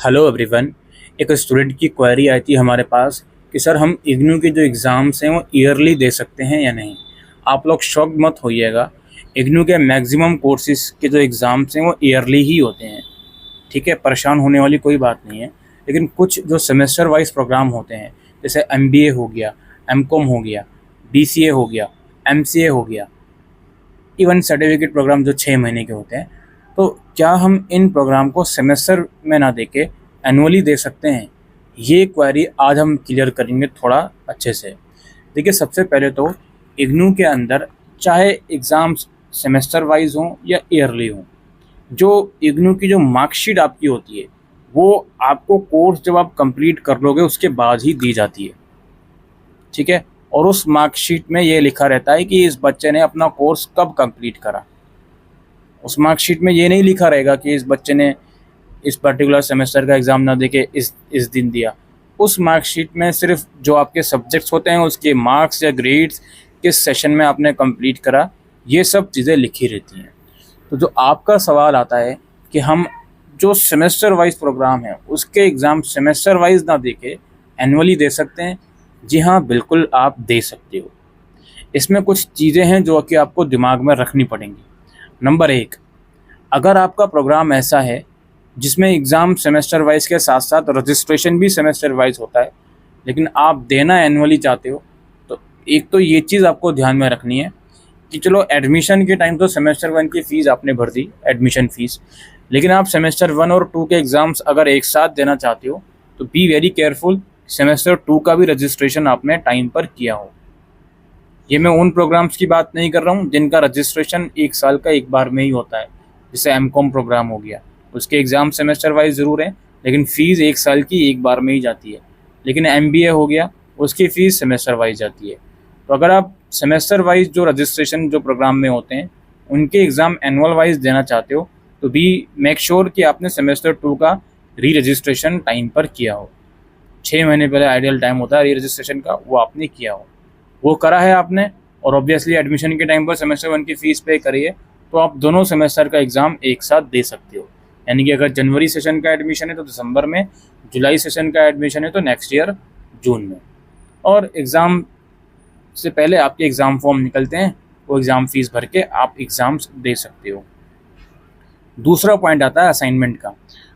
Hello everyone. एक student की query आई थी हमारे पास कि सर हम इग्नू के जो एग्ज़ाम्स हैं वो ईयरली दे सकते हैं या नहीं। आप लोग शॉक मत होइएगा। इग्नू के मैक्सिमम कोर्सेज़ के जो एग्ज़ाम्स हैं वो ईयरली ही होते हैं। ठीक है, परेशान होने वाली कोई बात नहीं है। लेकिन कुछ जो सेमेस्टर वाइज प्रोग्राम होते हैं, जैसे एमबीए हो गया, एमकॉम हो गया, बीसीए हो गया, एमसीए हो गया, इवन सर्टिफिकेट प्रोग्राम जो 6 महीने के होते हैं, तो क्या हम इन प्रोग्राम को सेमेस्टर में ना दे के एनुअली दे सकते हैं? ये क्वेरी आज हम क्लियर करेंगे थोड़ा अच्छे से। देखिए, सबसे पहले तो इग्नू के अंदर चाहे एग्ज़ाम्स सेमेस्टर वाइज हों या ईयरली हों, जो इग्नू की जो मार्कशीट आपकी होती है वो आपको कोर्स जब आप कंप्लीट कर लोगे उसके बाद ही दी जाती है। ठीक है, और उस मार्कशीट में ये लिखा रहता है कि इस बच्चे ने अपना कोर्स कब कंप्लीट करा। उस मार्कशीट में ये नहीं लिखा रहेगा कि इस बच्चे ने इस पर्टिकुलर सेमेस्टर का एग्ज़ाम ना देके इस दिन दिया। उस मार्कशीट में सिर्फ जो आपके सब्जेक्ट्स होते हैं उसके मार्क्स या ग्रेड्स, किस सेशन में आपने कंप्लीट करा, ये सब चीज़ें लिखी रहती हैं। तो जो आपका सवाल आता है कि हम जो सेमेस्टर वाइज प्रोग्राम है उसके एग्ज़ाम सेमेस्टर वाइज ना देके एनुअली दे सकते हैं, जी हाँ, बिल्कुल आप दे सकते हो। इसमें कुछ चीज़ें हैं जो कि आपको दिमाग में रखनी पड़ेंगी। नंबर 1, अगर आपका प्रोग्राम ऐसा है जिसमें एग्ज़ाम सेमेस्टर वाइज के साथ साथ रजिस्ट्रेशन भी सेमेस्टर वाइज होता है, लेकिन आप देना एनुअली चाहते हो, तो एक तो ये चीज़ आपको ध्यान में रखनी है कि चलो एडमिशन के टाइम तो सेमेस्टर 1 की फ़ीस आपने भर दी, एडमिशन फ़ीस, लेकिन आप सेमेस्टर 1 और 2 के एग्ज़ाम्स अगर एक साथ देना चाहते हो तो बी वेरी केयरफुल, सेमेस्टर 2 का भी रजिस्ट्रेशन आपने टाइम पर किया हो। ये मैं उन प्रोग्राम्स की बात नहीं कर रहा हूँ जिनका रजिस्ट्रेशन 1 साल का एक बार में ही होता है, जैसे एमकॉम प्रोग्राम हो गया, उसके एग्ज़ाम सेमेस्टर वाइज ज़रूर है लेकिन फ़ीस 1 साल की एक बार में ही जाती है। लेकिन एमबीए हो गया, उसकी फ़ीस सेमेस्टर वाइज जाती है। तो अगर आप सेमेस्टर वाइज जो रजिस्ट्रेशन जो प्रोग्राम में होते हैं उनके एग्ज़ाम एनुअल वाइज देना चाहते हो तो बी मेक श्योर कि आपने सेमेस्टर 2 का री रजिस्ट्रेशन टाइम पर किया हो। 6 महीने पहले आइडियल टाइम होता है री रजिस्ट्रेशन का, वो आपने किया हो, वो करा है आपने, और ऑब्वियसली एडमिशन के टाइम पर सेमेस्टर 1 की फ़ीस पे करिए, तो आप दोनों सेमेस्टर का एग्ज़ाम एक साथ दे सकते हो। यानी कि अगर जनवरी सेशन का एडमिशन है तो दिसंबर में, जुलाई सेशन का एडमिशन है तो नेक्स्ट ईयर जून में। और एग्ज़ाम से पहले आपके एग्ज़ाम फॉर्म निकलते हैं, वो एग्ज़ाम फ़ीस भर के आप एग्ज़ाम्स दे सकते हो। दूसरा पॉइंट आता है असाइनमेंट का।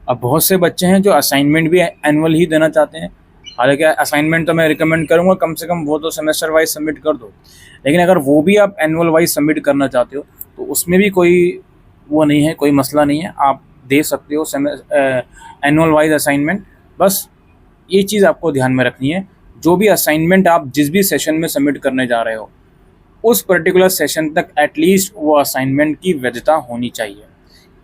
अब बहुत से बच्चे हैं जो असाइनमेंट भी एनुअल ही देना चाहते हैं। हालांकि असाइनमेंट तो मैं रिकमेंड करूंगा कम से कम वो तो सेमेस्टर वाइज सबमिट कर दो, लेकिन अगर वो भी आप एनुअल वाइज सबमिट करना चाहते हो तो उसमें भी कोई वो नहीं है, कोई मसला नहीं है, आप दे सकते हो एनुअल वाइज असाइनमेंट। बस ये चीज़ आपको ध्यान में रखनी है, जो भी असाइनमेंट आप जिस भी सेशन में सबमिट करने जा रहे हो उस पर्टिकुलर सेशन तक एटलीस्ट वो असाइनमेंट की वैधता होनी चाहिए।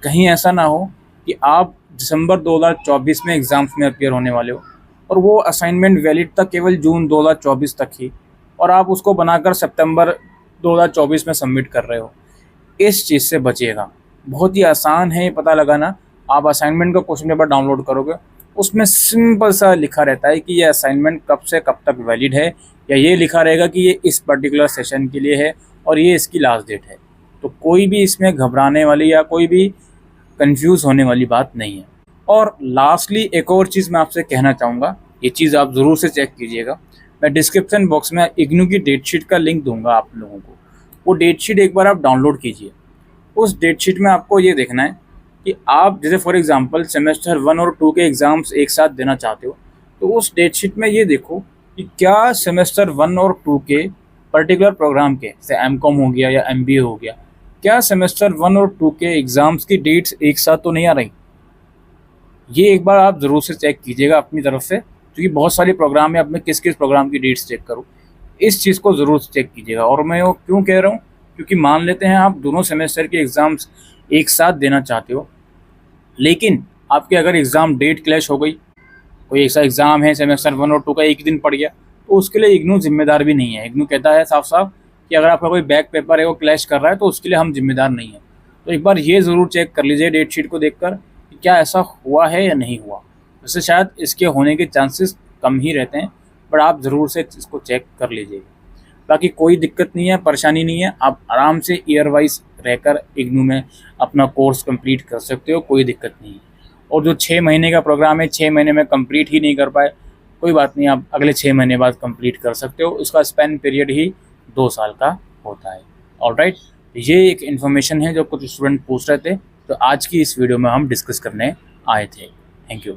कहीं ऐसा ना हो कि आप दिसंबर 2024 में एग्ज़ाम्स में अपीयर होने वाले हो और वो असाइनमेंट वैलिड तक केवल जून 2024 तक ही, और आप उसको बनाकर सितंबर 2024 में सबमिट कर रहे हो। इस चीज़ से बचिएगा। बहुत ही आसान है ये पता लगाना। आप असाइनमेंट का क्वेश्चन पेपर डाउनलोड करोगे, उसमें सिंपल सा लिखा रहता है कि ये असाइनमेंट कब से कब तक वैलिड है, या ये लिखा रहेगा कि ये इस पर्टिकुलर सेशन के लिए है और ये इसकी लास्ट डेट है। तो कोई भी इसमें घबराने वाली या कोई भी कंफ्यूज होने वाली बात नहीं है। और लास्टली एक और चीज़ मैं आपसे कहना चाहूँगा, ये चीज़ आप ज़रूर से चेक कीजिएगा। मैं डिस्क्रिप्शन बॉक्स में इग्नू की डेट शीट का लिंक दूंगा आप लोगों को। वो डेट शीट एक बार आप डाउनलोड कीजिए। उस डेट शीट में आपको ये देखना है कि आप जैसे फॉर एग्जांपल सेमेस्टर 1 और 2 के एग्ज़ाम्स एक साथ देना चाहते हो, तो उस डेट शीट में ये देखो कि क्या सेमेस्टर 1 और 2 के पर्टिकुलर प्रोग्राम के, जैसे एमकॉम हो गया या एमबीए हो गया, क्या सेमेस्टर 1 और 2 के एग्ज़ाम्स की डेट्स एक साथ तो नहीं आ रही। ये एक बार आप ज़रूर से चेक कीजिएगा अपनी तरफ से, क्योंकि बहुत सारे प्रोग्राम है, अब मैं किस किस प्रोग्राम की डेट्स चेक करूँ, इस चीज़ को ज़रूर चेक कीजिएगा। और मैं वो क्यों कह रहा हूँ, क्योंकि मान लेते हैं आप दोनों सेमेस्टर के एग्ज़ाम्स एक साथ देना चाहते हो, लेकिन आपके अगर एग्ज़ाम डेट क्लैश हो गई, कोई ऐसा एग्ज़ाम है सेमेस्टर 1 और 2 का एक ही दिन पड़ गया, तो उसके लिए इग्नू जिम्मेदार भी नहीं है। इग्नू कहता है साफ साफ कि अगर आपका कोई बैक पेपर है वो क्लैश कर रहा है तो उसके लिए हम जिम्मेदार नहीं हैं। तो एक बार ये ज़रूर चेक कर लीजिए डेट शीट को देखकर कि क्या ऐसा हुआ है या नहीं हुआ। वैसे शायद इसके होने के चांसेस कम ही रहते हैं, बट आप ज़रूर से इसको चेक कर लीजिएगा। बाकी कोई दिक्कत नहीं है, परेशानी नहीं है, आप आराम से ईयर वाइज रहकर इग्नू में अपना कोर्स कंप्लीट कर सकते हो, कोई दिक्कत नहीं है। और जो 6 महीने का प्रोग्राम है 6 महीने में कंप्लीट ही नहीं कर पाए, कोई बात नहीं, आप अगले 6 महीने बाद कंप्लीट कर सकते हो। उसका स्पेन पीरियड ही 2 साल का होता है। ऑलराइट, ये एक इन्फॉर्मेशन है जो कुछ स्टूडेंट पूछ रहे थे, तो आज की इस वीडियो में हम डिस्कस करने आए थे। Thank you.